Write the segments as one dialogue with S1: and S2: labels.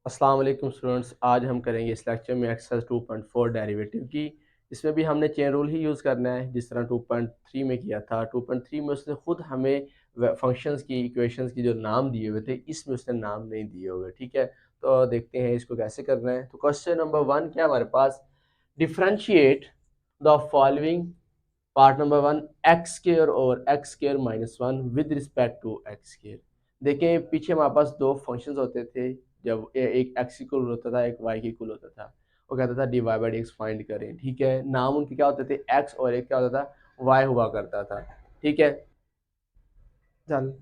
S1: अस्सलाम वालेकुम स्टूडेंट्स। आज हम करेंगे इस लेक्चर में एक्सरसाइज 2.4 डेरिवेटिव की। इसमें भी हमने चेन रूल ही यूज़ करना है जिस तरह 2.3 में किया था। 2.3 में उसने खुद हमें फंक्शंस की इक्वेशंस की जो नाम दिए हुए थे, इसमें उसने नाम नहीं दिए हुए। ठीक है, तो देखते हैं इसको कैसे करना है। तो क्वेश्चन नंबर 1 क्या हमारे पास, differentiate the following part number 1 x square और x square minus 1 with respect to x square. देखें पीछे हमारे पास दो फंक्शंस होते थे, जब एक एक्स इक्वल होता था, एक वाई इक्वल होता था। वो कहता था D Y by D X find करें। ठीक है, नाम उनके क्या होते थे, एक्स, और एक क्या होता था, वाई हुआ करता था। ठीक है, चल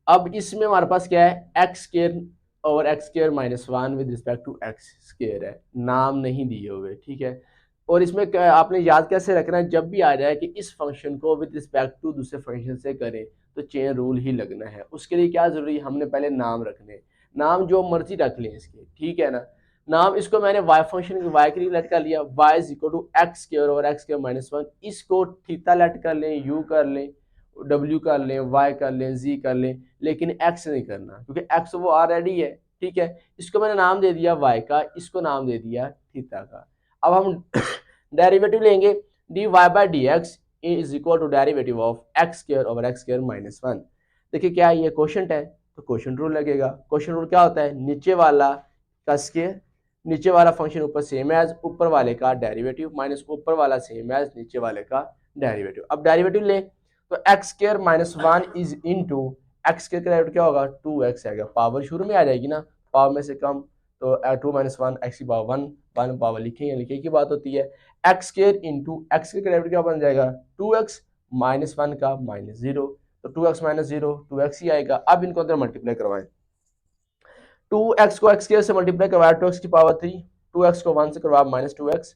S1: अब इसमें हमारे पास क्या है, एक्स स्क्वायर और x square minus 1 with respect to x square है, नाम नहीं दिए हुए। ठीक है, और इसमें आपने याद कैसे रखना है, जब भी आ जाए कि इस फंक्शन को विद रिस्पेक्ट टू दूसरे फंक्शन से करें तो चेन रूल ही लगना है। उसके लिए क्या जरूरी है, हमने पहले नाम रखने, नाम जो मर्जी रख लें इसके। ठीक है ना, नाम इसको मैंने वाई फंक्शन की वाई के लिए लेट कर लिया, Y is equal to x square और एक्स स्क्वायर माइनस 1। इसको थीटा लेट कर लें, यू कर लें, डब्ल्यू कर लें, वाई कर लें, जी कर लें, लेकिन एक्स नहीं करना क्योंकि एक्स वो ऑलरेडी है। ठीक है, इसको मैंने नाम दे दिया वाई का, इसको नाम दे दिया थीटा का। अब हम डेरिवेटिव लेंगे, D Y by D x is equal to derivative of x square over x square minus 1। देखिए क्या है, ये क्वोशंट है तो क्वोशंट रूल लगेगा। क्वोशंट रूल क्या होता है, नीचे वाला का स्क्वायर, नीचे वाला फंक्शन ऊपर सेम एज ऊपर वाले का डेरिवेटिव माइनस ऊपर वाला सेम एज नीचे वाले का डेरिवेटिव। अब डेरिवेटिव ले तो x square minus 1 is into x square का डेरिवेटिव क्या होगा, 2x आएगा। पावर शुरू में आ जाएगी ना, पावर में से कम, तो 2 माइनस 1 एक्स की पावर 1, 1 पावर लिखेंगे, लिखे की बात होती है। X square into x square का डेरिवेटिव क्या बन जाएगा, 2x माइनस 1 का माइनस 0, तो 2x माइनस 0 2x ही आएगा। अब इनको अंदर मल्टीप्लाई करवाएं, 2x को x स्क्वायर से मल्टीप्लाई करवाया 2x की पावर 3, 2x को 1 से करवाया माइनस 2x।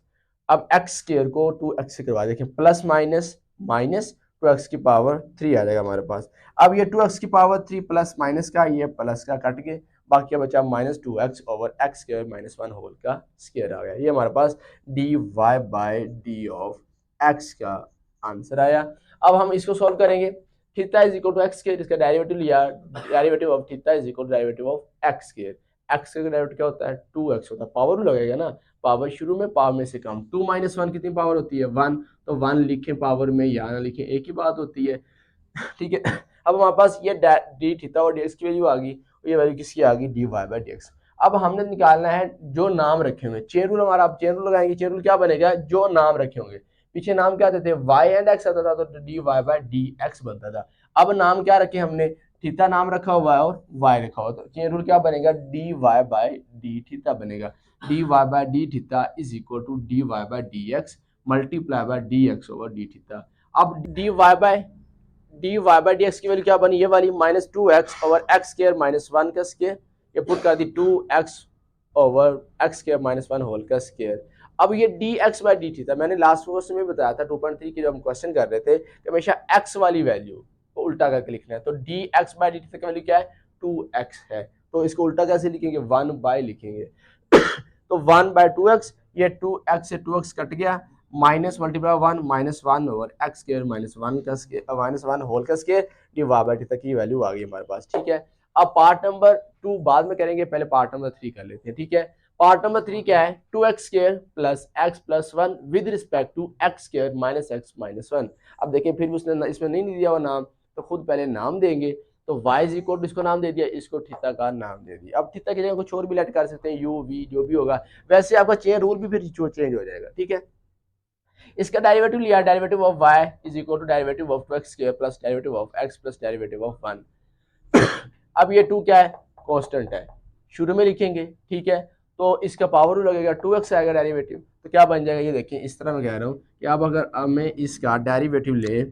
S1: अब x स्क्वायर को 2x से करवा, देखें प्लस माइनस माइनस 2x की पावर 3 आ जाएगा हमारे पास। अब ये 2x की पावर 3 प्लस माइनस का, ये प्लस का कट के बाकी बचा minus 2x over x square minus 1 whole का स्क्वायर आ गया। ये हमारे पास d Y by d of x का आंसर आया। अब हम इसको सॉल्व करेंगे, theta is equal to x square, इसका डेरिवेटिव लिया, derivative of theta is equal to derivative of x square. X का डेरिवेटिव क्या होता है, 2x होता है, पावर लगेगा ना, पावर शुरू में पावर में से कम, 2 माइनस 1 कितनी पावर होती है, 1, तो 1 लिखें पावर में, यहाँ ना लिखें, एक ही बात होती है। ठीक है, अब हमारे पास ये डी थीटा और dx की वैल्यू आ गई, और ये वैल्यू किसकी आ गई, D Y by D X. अब हमने निकालना है जो नाम रखे होंगे, चेन रूल हमारा, आप चेन रूल लगाएंगे, चेन रूल क्या बनेगा, जो नाम रखे होंगे। पीछे नाम क्या आते थे, वाई एंड एक्स आता था, तो D Y by D X बनता था। अब नाम क्या रखे हमने, थीटा नाम रखा हुआ है और वाई रखा हुआ, तो चेन रूल क्या बनेगा, d Y by d theta बनेगा। D Y by d theta is equal to d Y by D x multiply by D x over d theta. अब d Y by D x की value क्या बनी, ये वाली minus 2x over x square minus 1 का square, ये put कर दी 2x over x square minus 1 whole का स्क्वायर। अब ये d x by d theta, मैंने लास्ट क्वेश्चन में बताया था 2.3 की, जब हम क्वेश्चन कर रहे थे कि हमेशा x वाली वैल्यू को उल्टा करके लिखना है। तो D x by d theta की वैल्यू क्या है, 2x है, तो इसको उल्टा कैसे लिखेंगे, 1 बाई लिखेंगे। तो 1 बाई 2x, ये 2x से 2x कट गया, minus multiply 1 minus 1 over x square minus 1 का स्क्वायर माइनस 1 होल का square, D Y by D तक की वैल्यू आ गई हमारे पास। ठीक है, अब पार्ट नंबर 2 बाद में करेंगे, पहले पार्ट नंबर 3 कर लेते हैं। ठीक है, पार्ट नंबर 3 क्या है, 2x square plus x plus 1 with respect to x square minus x minus 1। अब देखें फिर उसने इसमें नहीं दिया हुआ नाम, तो खुद पहले नाम देंगे, तो y इज इक्वल टू, इसको नाम दे दिया, इसको थीटा का नाम दे दिया। अब थीटा की जगह कुछ और भी लेट कर सकते हैं, u v जो भी होगा, वैसे आपका चेन रूल भी फिर चेंज हो जाएगा। ठीक है, इसका डेरिवेटिव लिया, derivative of y is equal to derivative of 2x square plus derivative of x plus derivative of 1। अब ये 2 क्या है, कांस्टेंट है, शुरू में लिखेंगे। ठीक है, तो इसका पावर लगेगा 2x आएगा डेरिवेटिव, तो क्या बन जाएगा, ये देखिए इस तरह मैं कह रहा हूँ कि अब अगर मैं इसका डेरिवेटिव ले,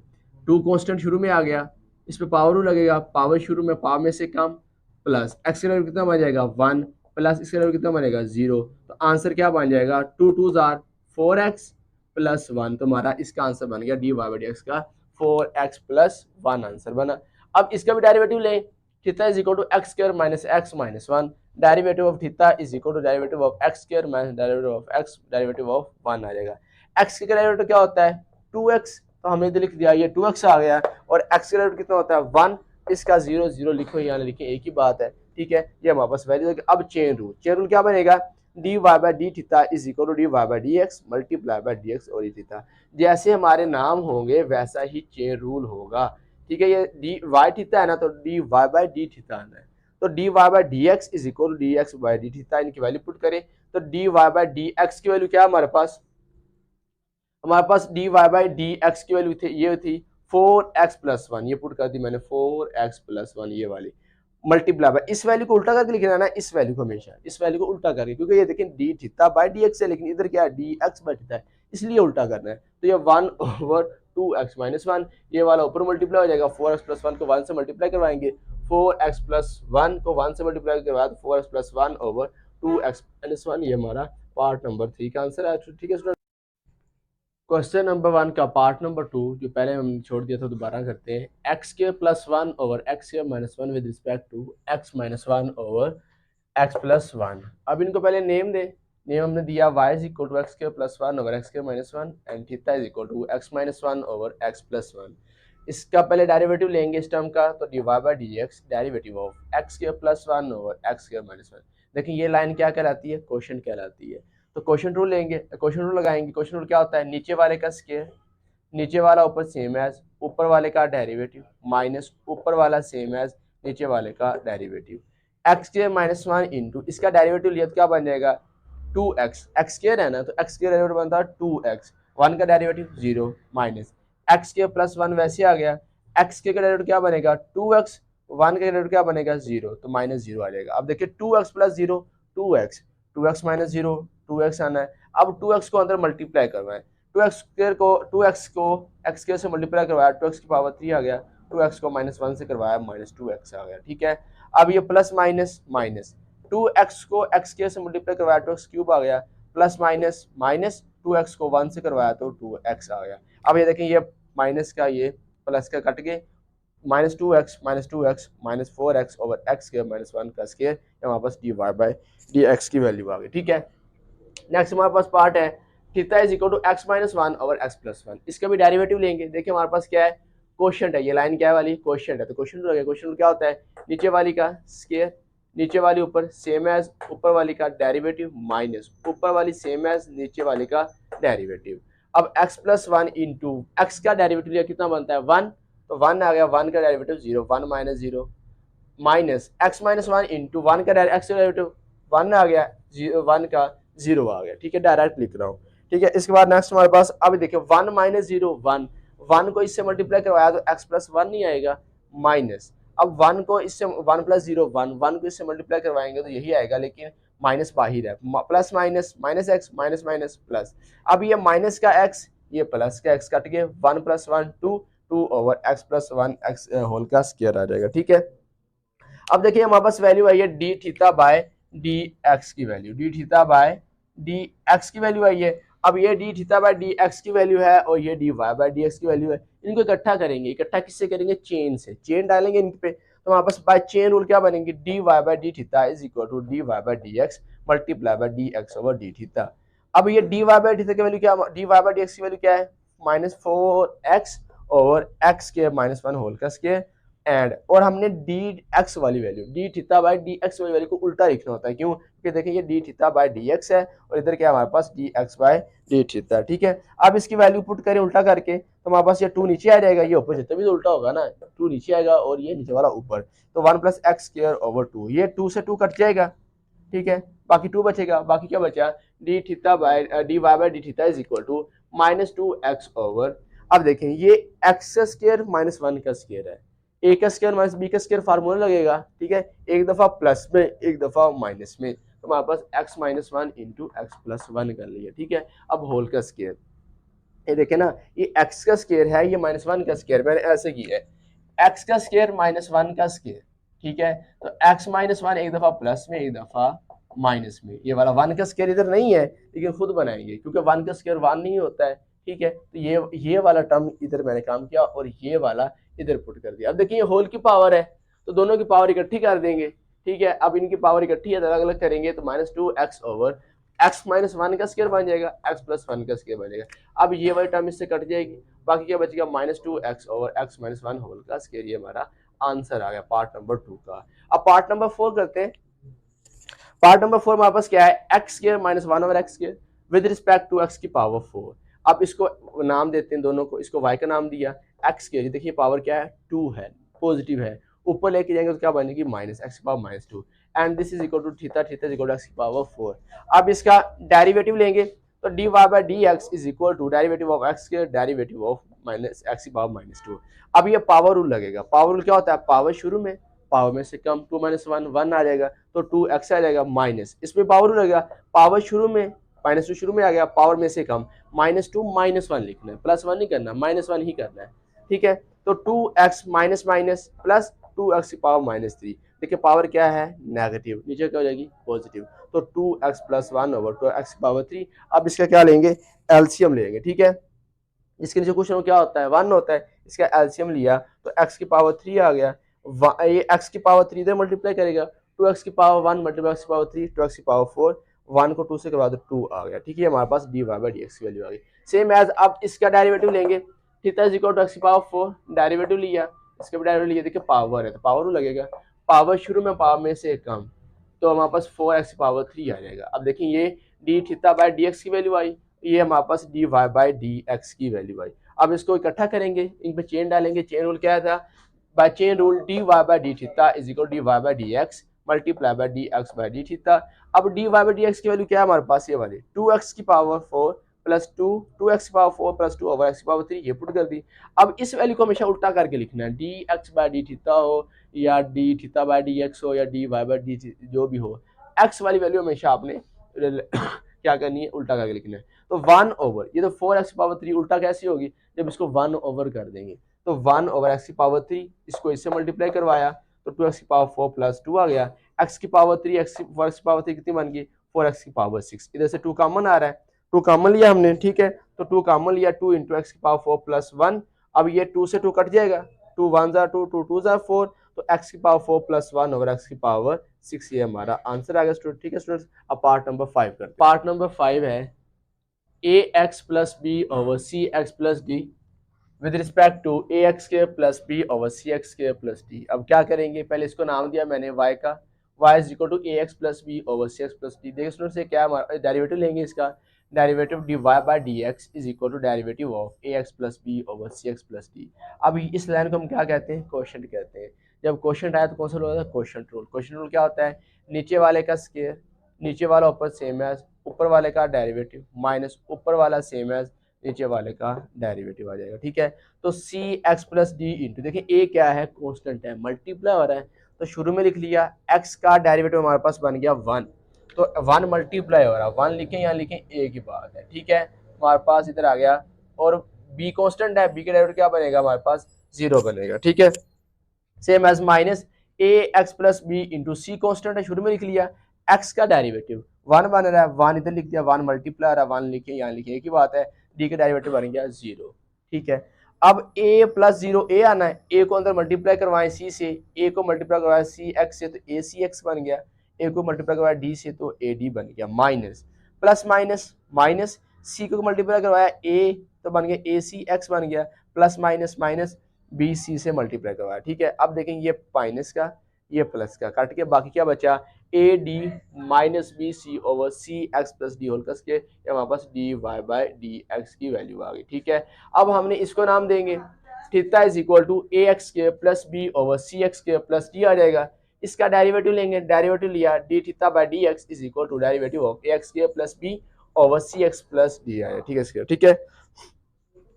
S1: 2 कांस्टेंट शुरू में आ गया, इस पे पावर लगेगा, पावर शुरू में पावर में से कम, प्लस एक्स का वैल्यू कितना बन जाएगा 1, प्लस इसका वैल्यू कितना बनेगा 0, तो आंसर क्या बन जाएगा, 2 2 आर 4x प्लस 1, तो हमारा इसका आंसर बन गया D Y by D X का 4x प्लस 1 आंसर बना। अब इसका भी डेरिवेटिव ले, theta is equal to x square minus x minus 1, derivative of theta is equal to derivative of x square minus derivative of x derivative of 1 आ जाएगा। X का derivative क्या होता है 2x, तो हमने इधर लिख दिया, ये 2x आ गया, और एक्स का डेरिवेटिव कितना होता है 1, इसका 0 0 लिखो, यहाँ लिखे, एक ही बात है, ठीक है, ये हमारे पास वैल्यू है। अब चेन रूल क्या बनेगा, d Y by d theta is equal to d Y by D x multiply by D x और थीटा। जैसे हमारे नाम होंगे वैसा ही चेन रूल होगा, ठीक है। ये डी वाई थीटा है ना, तो D Y by d theta आना है, तो D Y by D x is equal to d x by d theta, इनकी वैल्यू पुट करें तो D Y by D x की वैल्यू क्या है हमारे पास d Y by D x की वैल्यू थी, ये थी 4x+1, ये पुट कर दी मैंने 4x+1 ये वाली, मल्टीप्लाई बाय इस वैल्यू को उल्टा करके लिखना है ना, इस वैल्यू को हमेशा इस वैल्यू को उल्टा करके, क्योंकि ये देखें D theta by d x है, लेकिन इधर क्या है डी एक्स बाय थीटा है, इसलिए उल्टा करना है। तो ये 1/2x-1, ये वाला ऊपर मल्टीप्लाई हो जाएगा, 4x+1 को 1 से मल्टीप्लाई करवाएंगे, 4x+1 को 1 से मल्टीप्लाई करवाया तो 4x+1/2x-1, ये हमारा पार्ट नंबर 3 का आंसर है। ठीक है स्टूडेंट, क्वेश्चन नंबर 1 का पार्ट नंबर 2 जो पहले हमने छोड़ दिया था दोबारा करते हैं। x²+1/x² - 1 with respect to x-1/x+1। अब इनको पहले नेम दे, नेम हमने दिया y = x²+1/x² - 1 and theta = x-1/x+1। इसका पहले डेरिवेटिव लेंगे इस टर्म का, तो dy/dx डेरिवेटिव ऑफ x²+1/x² - 1। देखिए ये लाइन क्या कहलाती है, क्वोशंट कहलाती है। तो क्वोशंट रूल लेंगे, क्वोशंट रूल लगाएंगे। क्वोशंट रूल क्या होता है, नीचे वाले का स्क्वायर, नीचे वाला ऊपर सेम एज ऊपर वाले का डेरिवेटिव, माइनस ऊपर वाला सेम एज नीचे वाले का डेरिवेटिव, x² - 1 इंटू इसका डेरिवेटिव लिया तो क्या बन जाएगा 2x, x² है ना, तो x के डेरिवेटिव बनता है 2x, 1 का डेरिवेटिव 0 माइनस x²+1 वैसे आ गया, x के डेरिवेटिव क्या बनेगा 2x, 1 का डेरिवेटिव क्या बनेगा 0, तो -0 आ जाएगा। अब देखिए 2x + 0 2x, 2x - 0 2x आना है। अब 2x को अंदर मल्टीप्लाई करवाएं, 2x को x² से मल्टीप्लाई करवाया 2x की पावर 3 आ गया, 2x को -1 से करवाया -2x आ गया, ठीक है। अब ये प्लस माइनस माइनस 2x को x² से मल्टीप्लाई करवाया 2x³ आ गया, प्लस माइनस माइनस 2x को 1 से करवाया तो 2x आ गया। अब ये देखें ये माइनस का ये प्लस का कट गए, -2x -4x/x² - 1 का स्क्वायर, हमारे पास dy/dx की वैल्यू आ गई, ठीक है। नेक्स्ट हमारे पास पार्ट है थीटा = x-1/x+1। इसका भी डेरिवेटिव लेंगे। देखिए हमारे पास क्या है, क्वोशंट है, ये लाइन क्या है वाली क्वोशंट है, तो क्वोशंट हो गया। क्वोशंट क्या होता है, नीचे वाली का स्क्वायर, नीचे वाली ऊपर सेम एज ऊपर वाली का डेरिवेटिव, माइनस ऊपर वाली सेम एज नीचे वाली का डेरिवेटिव। अब x+1 इंटू एक्स का डेरिवेटिव लिया कितना बनता है 1, तो 1 आ गया, 1 का डेरिवेटिव 0, 1 - 0 माइनस x-1 इंटू 1 का डेरिवेटिव 1 आ गया, 1 का 0 आ गया, ठीक है, डायरेक्ट लिख रहा हूँ, ठीक है। इसके बाद नेक्स्ट हमारे पास अब देखिए 1 - 0 1, 1 को इससे मल्टीप्लाई करवाया तो x+1 नहीं आएगा, माइनस अब 1 को इससे 1 + 0 1, 1 को इससे मल्टीप्लाई करवाएंगे तो यही आएगा, लेकिन माइनस बाहर है, plus minus minus x minus minus plus. अब ये माइनस का x, ये प्लस का x कट गए, 1 + 1 2, 2/x+1 x होल का स्क्वायर आ जाएगा, ठीक है। अब देखिए हमारे पास वैल्यू आई है d theta by d x की value, d theta by d x की वैल्यू आई है। अब ये D theta by d x की वैल्यू है और ये d y by d x की वैल्यू है, इनको इकट्ठा करेंगे। इकट्ठा किससे करेंगे, चेन से, चेन डालेंगे इन पे, तो हमारे पास बाय चेन रूल क्या बनेंगे, d y by d theta is equal to d y by d x multiply by d x over d theta. अब ये डी वाई बाय थीटा की वैल्यू क्या, d y by d x की value क्या है -4x over x के -1 whole का square and, और हमने डी एक्स वाली value d theta by d x वाली वैल्यू को उल्टा लिखना होता है, क्यों, क्योंकि देखिए ये D theta by d x है और इधर क्या है हमारे पास d x by d theta, ठीक है। अब इसकी वैल्यू पुट करें उल्टा करके तो हमारे पास ये 2 नीचे आ जाएगा, ये ऊपर जितना भी तो उल्टा होगा ना, 2 नीचे आएगा और ये नीचे वाला ऊपर, तो 1 + x²/2, ये 2 से 2 कट जाएगा, ठीक है, बाकी 2 बचेगा। बाकी क्या बचा, d theta by d y by d theta is equal to -2x over, अब देखें ये x² - 1 का स्क्वायर है, a का स्क्वायर माइनस b का स्क्वायर फार्मूला लगेगा, ठीक है, एक दफा प्लस में एक दफा माइनस में, तो हमारे पास x - 1 इंटू x+1 कर लिया, ठीक है। अब होल का स्क्वायर, ये देखे ना, ये x का स्क्वायर है, ये -1 का स्क्वायर, मैंने ऐसे किया है x का स्क्वायर -1 का स्क्वायर, ठीक है। तो x - 1 एक दफा प्लस में एक दफा माइनस में, ये वाला 1 का स्क्वायर इधर नहीं है लेकिन खुद बनाएंगे क्योंकि 1 का स्क्वायर 1 नहीं होता है, ठीक है। तो ये वाला टर्म इधर मैंने काम किया और ये वाला इधर पुट कर दिया। अब देखिए ये होल की पावर है तो दोनों की पावर इकट्ठी कर देंगे, ठीक है। अब इनकी पावर इकट्ठी है तो अलग अलग करेंगे तो -2x ओवर x - 1 का स्क्वायर बन जाएगा, x+1 का स्क्वायर बन जाएगा। अब ये वाली टर्म इससे कट जाएगी, बाकी क्या बचेगा -2x ओवर x - 1 होल का स्क्वायर, ये हमारा आंसर आ गया पार्ट नंबर 2 का। अब पार्ट नंबर 4 करते हैं। पार्ट नंबर 4 हमारे पास क्या है, x square minus 1 over x square with respect to x की पावर 4। अब इसको नाम देते हैं दोनों को, इसको y का नाम दिया, एक्स स्क्वायर देखिए पावर क्या है 2 है, पॉजिटिव है, ऊपर लेके जाएंगे तो क्या बनेगी माइनस एक्स की power minus 2 and this is equal to theta, theta is equal to x की पावर 4। अब इसका डेरिवेटिव लेंगे तो D Y by D x is equal to derivative of x square derivative of minus x की power minus 2। अब ये power rule लगेगा, power rule क्या होता है, पावर शुरू में, पावर में से कम, 2 माइनस 1 1 आ जाएगा तो 2x आ जाएगा माइनस, इसमें पावर रूल लगेगा, पावर शुरू में माइनस 2 शुरू में आ गया, पावर में से कम, माइनस 2 माइनस 1 लिखना है, प्लस 1 नहीं करना, माइनस 1 ही करना है, ठीक है। तो 2x minus minus plus 2x की पावर माइनस 3, देखिए पावर क्या है नेगेटिव, नीचे क्या हो जाएगी पॉजिटिव, तो 2x प्लस 1 ओवर 2x की पावर 3। अब इसका क्या लेंगे, एलसीएम लेंगे, ठीक है। इसके नीचे क्वेश्चन क्या होता है 1 होता है, इसका एलसीएम लिया तो x की पावर 3 आ गया, ये x की पावर 3 इधर मल्टीप्लाई करेगा, 2x की पावर 1 मल्टीप्लाई x की पावर 3, 2x की पावर 4, 1 को 2 से करवा दो 2 आ गया, ठीक है। हमारे पास dy बाई dx की वैल्यू आ गई। सेम एज अब इसका डेरिवेटिव लेंगे, theta is equal to x की पावर 4, डेरिवेटिव लिया, इसका भी डेरिवेटिव लिया, देखिए पावर है तो पावर लगेगा, पावर शुरू में पावर में से कम, तो हमारे पास 4x की पावर 3 आ जाएगा। अब देखिए ये डी थीटा बाई dx की वैल्यू आई, ये हमारे पास d Y by D x की वैल्यू आई। अब इसको इकट्ठा करेंगे, इन पे चेन डालेंगे, चेन रूल क्या था, by chain rule d Y by d theta is equal d Y by D x multiply by d x by d theta. अब d Y by D x की वैल्यू क्या है हमारे पास, ये वाली 2x की पावर 4 प्लस 2, 2x की पावर 4 प्लस 2 ओवर x की पावर 3, ये पुट कर दी। अब इस वैल्यू को हमेशा उल्टा करके लिखना है, D x by d theta हो या D theta by D x हो या डी वाई बाई डी जो भी हो, एक्स वाली वैल्यू हमेशा आपने क्या करनी है, उल्टा करके लिखना है। तो 1 ओवर, ये तो 4x की पावर 3 उल्टा कैसी होगी, जब इसको 1 ओवर कर देंगे तो 1 ओवर x की पावर 3, इसको इससे मल्टीप्लाई करवाया तो 2x की पावर 4 प्लस 2 आ गया, x की पावर 3, x की पावर 3 कितनी बन गई 4x की पावर 6, इधर से 2 कॉमन आ रहा है, 2 कॉमन लिया हमने, ठीक है। तो 2 कॉमन लिया, 2 इंटू एक्स की पावर 4 प्लस 1, अब ये 2 से 2 कट जाएगा, 2 1 जार 2, 2 2 जार 4, तो x की पावर 4 प्लस 1 ओवर x की पावर 6, ये हमारा आंसर आ गया स्टूडेंट, ठीक है स्टूडेंट्स। अब पार्ट नंबर 5 करते हैं। पार्ट नंबर 5 है ax plus b over c x plus d with respect to ax square plus b over c x square plus d. अब क्या करेंगे, पहले इसको नाम दिया मैंने y का, y is equal to ax plus b over c x plus d. देखिए स्टूडेंट से क्या डेरिवेटिव लेंगे, इसका derivative d Y by D x is equal to derivative of a x plus b over c x plus d. अब इस line को हम क्या कहते हैं, क्वोशंट कहते हैं। जब क्वोशंट आया तो कौन सा रूल होता है, क्वोशंट रूल। क्वोशंट रूल क्या होता है, नीचे वाले का स्क्वायर, नीचे वाला ऊपर सेम एज ऊपर वाले का डेरिवेटिव माइनस ऊपर वाला सेम एज नीचे वाले का डेरिवेटिव आ जाएगा, ठीक है। तो सी एक्स प्लस डी इंटू, देखिए ए क्या है कांस्टेंट है, मल्टीप्लाई हो रहा है, तो शुरू में लिख लिया एक्स का डेरिवेटिव हमारे पास बन गया 1, तो 1 मल्टीप्लाई हो रहा है, 1 लिखें यहाँ लिखें ए की बात है, ठीक है। हमारे पास इधर आ गया, और बी कांस्टेंट है, बी का डेरिवेटिव क्या बनेगा हमारे पास 0 बनेगा, ठीक है। सेम एज माइनस ए एक्स प्लस बी इंटू सी कांस्टेंट है, शुरू में लिख लिया एक्स का डेरिवेटिव 1 बन रहा है, 1 इधर लिख दिया, 1 मल्टीप्लाई आ रहा है, 1 लिखे यहाँ लिखे, एक ही बात है, डी का डेरिवेटिव बन गया 0, ठीक है। अब a प्लस 0 ए आना है, a को अंदर मल्टीप्लाई करवाएं सी से, a को मल्टीप्लाई करवाएं सी एक्स से तो ए सी एक्स बन गया, a को मल्टीप्लाई करवाया डी से तो ए डी बन गया, माइनस प्लस माइनस माइनस सी को मल्टीप्लाई करवाया a तो बन गया ए सी एक्स बन गया, plus minus minus b c से मल्टीप्लाई करवाया, ठीक है। अब देखेंगे ये माइनस का ये प्लस का काट के बाकी क्या बचा, a d minus b c over c x plus d whole कस के, हमारे पास d Y by D x की वैल्यू आ गई, ठीक है। अब हमने इसको नाम देंगे theta is equal to a x के plus b over c x के प्लस डी आ जाएगा। इसका डेरिवेटिव लेंगे, डेरिवेटिव लिया d theta by D x is equal to derivative of a x के plus b over c x plus D आया, ठीक है, ठीक है।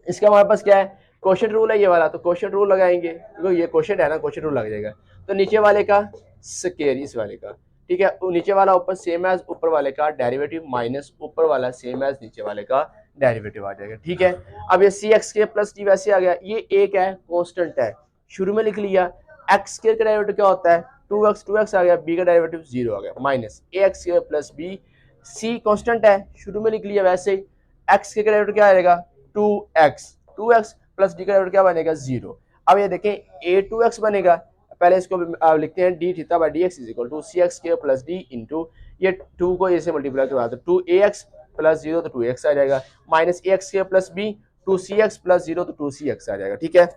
S1: इसका हमारे पास क्या है, क्वोशंट रूल है ये वाला, तो क्वोशंट रूल लगाएंगे, देखो ये क्वोशंट है ना, क्वोशंट रूल लग जाएगा, तो नीचे वाले का स्क्वायर इस वाले का, ठीक है, नीचे वाला ऊपर सेम एज ऊपर वाले का डेरिवेटिव माइनस ऊपर वाला सेम एज नीचे वाले का डेरिवेटिव आ जाएगा, ठीक है। अब ये सी एक्स के प्लस डी वैसे आ गया, ये एक है कांस्टेंट है, शुरू में लिख लिया एक्स स्क्वायर का डेरिवेटिव क्या होता है 2x आ गया, बी का डेरिवेटिव 0 आ गया, माइनस ए एक्स स्क्वायर प्लस बी, सी कांस्टेंट है शुरू में लिख लिया वैसे ही, एक्स के डेरिवेटिव क्या आएगा 2x प्लस डी का डेरिवेटिव क्या बनेगा 0। अब ये देखें a2x बनेगा, पहले इसको लिखते हैं d theta by D x is equal to c x के प्लस डी इंटू ये 2 को ऐसे मल्टीप्लाई करवा दो 2ax प्लस 0 तो 2x आ जाएगा, माइनस ax के प्लस बी 2cx प्लस 0 तो 2cx आ जाएगा, ठीक है।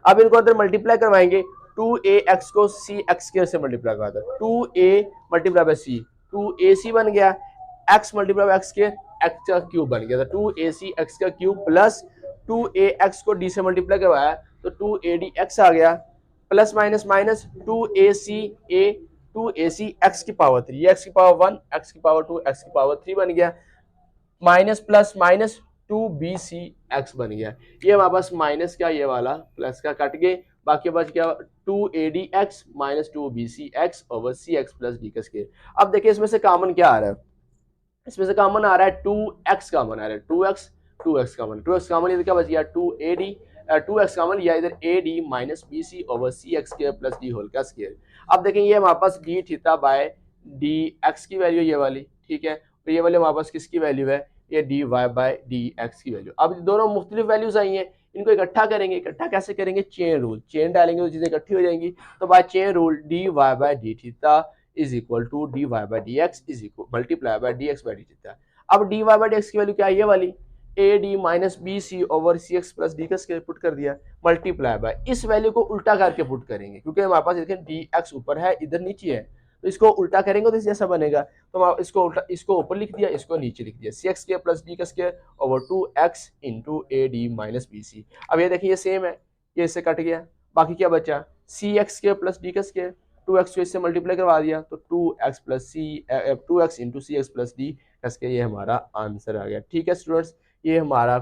S1: अब इनको अंदर मल्टीप्लाई करवाएंगे, 2ax को सी एक्स स्क्वायर से मल्टीप्लाई करवा दो, 2a multiply by C, 2ac बन गया, x multiply by x square, x का क्यूब बन गया, तो 2ac एक्स का क्यूब प्लस 2ax को d से मल्टीप्लाई करवाया तो 2adx आ गया, plus minus minus 2ac x की पावर 3, ये x की पावर 1, x की पावर 2, x की पावर 3 बन गया, माइनस प्लस माइनस 2bcx बन गया। ये हमारे पास माइनस का ये वाला प्लस का कट गए, बाकी बच गया 2adx minus 2bcx over cx plus d का स्क्वायर। अब देखिए इसमें से कॉमन क्या आ रहा है, इसमें से कॉमन आ रहा है 2x कॉमन आ रहा है, 2x कॉमन, 2x कॉमन, इधर क्या बच गया 2ad, 2x कॉमन या इधर ad minus bc over cx square plus d whole का स्क्वायर। अब देखें ये हमारे पास d थीटा बाय dx की वैल्यू ये वाली, ठीक है, तो ये वाले हमारे पास किसकी वैल्यू है, ये dy बाय dx की वैल्यू। अब दोनों मुख्तलिफ वैल्यूज आई हैं, इनको इकट्ठा करेंगे, इकट्ठा कैसे करेंगे, चेन रूल, चेन डालेंगे तो चीजें इकट्ठी हो जाएंगी, तो by chain rule dy by d theta is equal to dy by dx is equal multiply by dx by d theta. अब dy बाय dx की वैल्यू क्या है, ये वाली ad minus b c over c x plus d का square put कर दिया, multiply by इस वैल्यू को उल्टा करके पुट करेंगे, क्योंकि हमारे पास देखें dx ऊपर है इधर नीचे है, तो इसको उल्टा करेंगे तो जैसा बनेगा, तो हम इसको उल्टा, इसको ऊपर लिख दिया, इसको नीचे लिख दिया, c x square plus d का square over 2x into a d minus b c. अब ये देखिए ये सेम है, ये इससे कट गया, बाकी क्या बचा, सी एक्स स्क्वायर प्लस डी का स्क्वायर, 2x को इससे मल्टीप्लाई करवा दिया तो 2x प्लस सी 2x इंटू सी एक्स प्लस डी का स्क्वायर, ये हमारा आंसर आ गया। ठीक है स्टूडेंट्स, ये हमारा